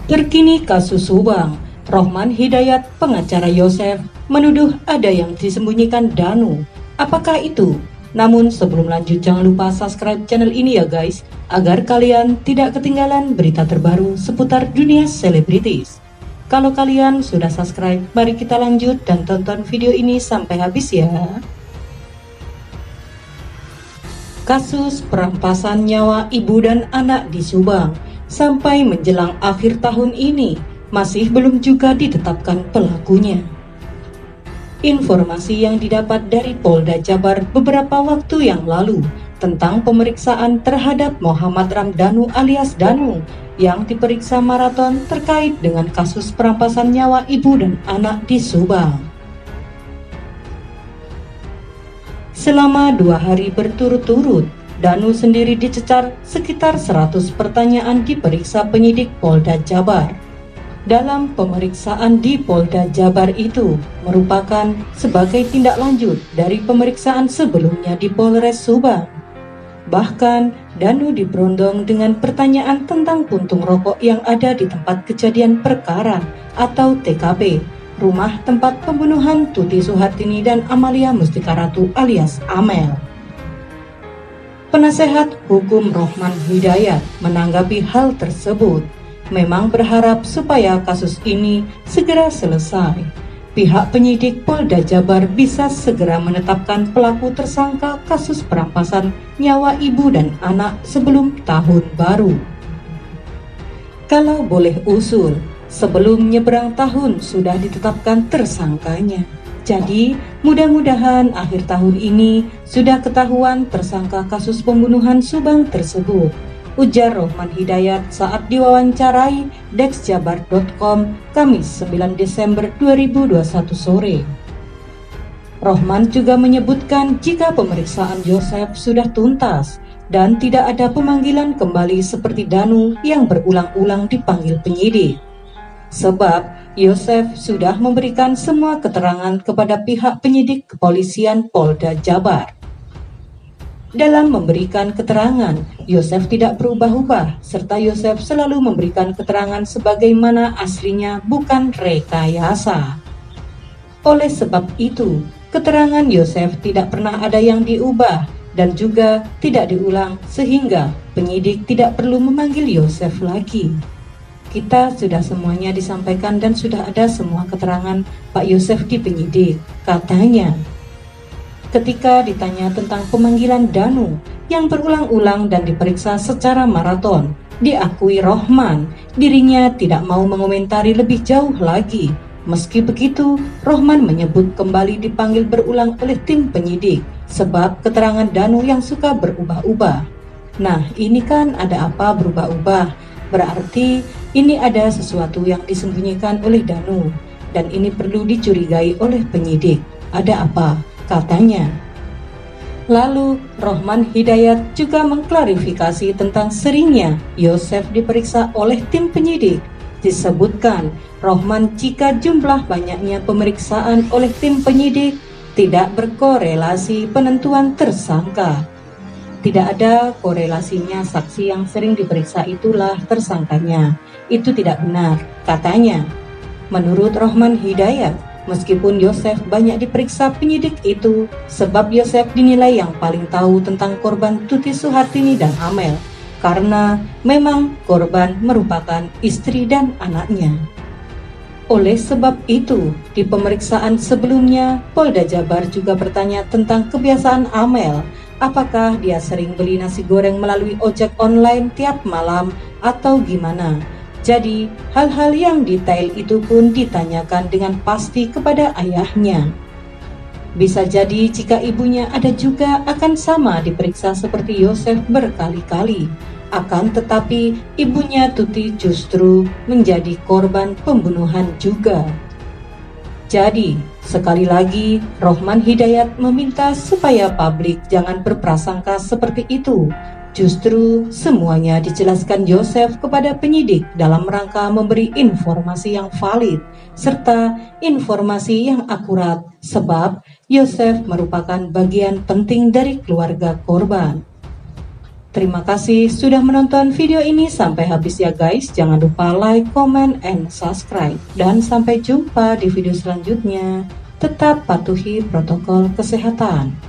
Terkini kasus Subang, Rohman Hidayat, pengacara Yosef, menuduh ada yang disembunyikan Danu. Apakah itu? Namun sebelum lanjut jangan lupa subscribe channel ini ya guys, agar kalian tidak ketinggalan berita terbaru seputar dunia selebritis. Kalau kalian sudah subscribe, mari kita lanjut dan tonton video ini sampai habis ya. Kasus perampasan nyawa ibu dan anak di Subang sampai menjelang akhir tahun ini masih belum juga ditetapkan pelakunya. Informasi yang didapat dari Polda Jabar beberapa waktu yang lalu tentang pemeriksaan terhadap Muhammad Ramdhanu alias Danu yang diperiksa maraton terkait dengan kasus perampasan nyawa ibu dan anak di Subang. Selama 2 hari berturut-turut, Danu sendiri dicecar sekitar 100 pertanyaan diperiksa penyidik Polda Jabar. Dalam pemeriksaan di Polda Jabar itu merupakan sebagai tindak lanjut dari pemeriksaan sebelumnya di Polres Subang. Bahkan, Danu diberondong dengan pertanyaan tentang puntung rokok yang ada di tempat kejadian perkara atau TKP, rumah tempat pembunuhan Tuti Suhartini dan Amalia Mustika Ratu alias Amel. Penasehat hukum Rohman Hidayat menanggapi hal tersebut, memang berharap supaya kasus ini segera selesai. Pihak penyidik Polda Jabar bisa segera menetapkan pelaku tersangka kasus perampasan nyawa ibu dan anak sebelum tahun baru. Kalau boleh usul, sebelum nyebrang tahun sudah ditetapkan tersangkanya. Jadi, mudah-mudahan akhir tahun ini sudah ketahuan tersangka kasus pembunuhan Subang tersebut, ujar Rohman Hidayat saat diwawancarai dexjabar.com Kamis 9 Desember 2021 sore. Rohman juga menyebutkan jika pemeriksaan Yosef sudah tuntas dan tidak ada pemanggilan kembali seperti Danu yang berulang-ulang dipanggil penyidik. Sebab Yosef sudah memberikan semua keterangan kepada pihak penyidik kepolisian Polda Jabar. Dalam memberikan keterangan, Yosef tidak berubah-ubah, serta Yosef selalu memberikan keterangan sebagaimana aslinya, bukan rekayasa. Oleh sebab itu, keterangan Yosef tidak pernah ada yang diubah dan juga tidak diulang, sehingga penyidik tidak perlu memanggil Yosef lagi. Kita sudah semuanya disampaikan dan sudah ada semua keterangan Pak Yosef di penyidik, katanya. Ketika ditanya tentang pemanggilan Danu yang berulang-ulang dan diperiksa secara maraton, diakui Rohman dirinya tidak mau mengomentari lebih jauh lagi. Meski begitu, Rohman menyebut kembali dipanggil berulang oleh tim penyidik sebab keterangan Danu yang suka berubah-ubah. Nah, ini kan ada apa berubah-ubah? Berarti ini ada sesuatu yang disembunyikan oleh Danu dan ini perlu dicurigai oleh penyidik. Ada apa? Katanya. Lalu Rohman Hidayat juga mengklarifikasi tentang seringnya Yosef diperiksa oleh tim penyidik. Disebutkan Rohman jika jumlah banyaknya pemeriksaan oleh tim penyidik tidak berkorelasi penentuan tersangka. Tidak ada korelasinya saksi yang sering diperiksa itulah tersangkanya. Itu tidak benar, katanya. Menurut Rohman Hidayat, meskipun Yosef banyak diperiksa penyidik itu, sebab Yosef dinilai yang paling tahu tentang korban Tuti Suhartini dan Amel, karena memang korban merupakan istri dan anaknya. Oleh sebab itu, di pemeriksaan sebelumnya, Polda Jabar juga bertanya tentang kebiasaan Amel. Apakah dia sering beli nasi goreng melalui ojek online tiap malam atau gimana? Jadi, hal-hal yang detail itu pun ditanyakan dengan pasti kepada ayahnya. Bisa jadi jika ibunya ada juga akan sama diperiksa seperti Yosef berkali-kali. Akan tetapi, ibunya Tuti justru menjadi korban pembunuhan juga. Jadi, sekali lagi, Rohman Hidayat meminta supaya publik jangan berprasangka seperti itu. Justru semuanya dijelaskan Yosef kepada penyidik dalam rangka memberi informasi yang valid, serta informasi yang akurat, sebab Yosef merupakan bagian penting dari keluarga korban. Terima kasih sudah menonton video ini sampai habis ya guys. Jangan lupa like, comment, and subscribe. Dan sampai jumpa di video selanjutnya. Tetap patuhi protokol kesehatan.